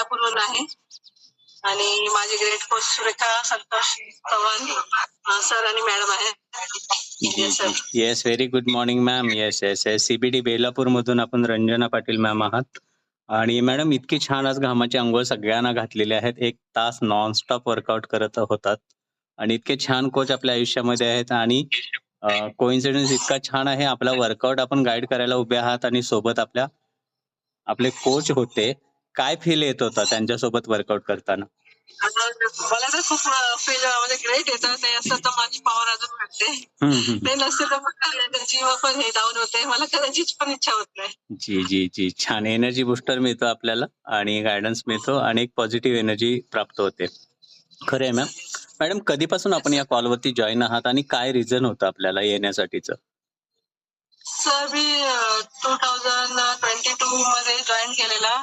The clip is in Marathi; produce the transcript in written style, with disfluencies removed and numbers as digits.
पूर्ण आहे आणि माझे great coach Surekha Santosh Chavan sir आणि मॅडम आहे. Yes, very good morning ma'am. Yes yes yes CBD Belapur मधून आपण रंजना पाटील मॅम आहात. आणि मॅडम इतकी छान आज घामाची अंघोळ सगळ्यांना घातलेली आहेत. 1 तास नॉनस्टॉप वर्कआउट करत होतात आणि इतके छान कोच आपल्या आयुष्यामध्ये आहेत आणि कोइन्सिडन्स इतका छान आहे. आपला वर्कआउट आपण गाईड करायला उभे आहात आणि सोबत आपले कोच होते. काय फील येत होता त्यांच्यासोबत वर्कआउट करताना? मला तर खूप फील म्हणजे ग्रेट येतं. ते असं तर माझी पॉवर अजून वाटते. ते नसते तर मग एनर्जी पण हे डाऊन होते. मला करायचीच पण इच्छा होत नाही. जी, जी, जी. छान एनर्जी बूस्टर मिळतो आपल्याला आणि गाईडन्स मिळतो आणि एक पॉझिटिव्ह एनर्जी प्राप्त होते. खरं आहे मॅम. मॅडम कधीपासून आपण या कॉलवरती जॉइन आहात आणि काय रिझन होतं आपल्याला येण्यासाठीचं? सर मी 2022 मध्ये जॉईन केलेला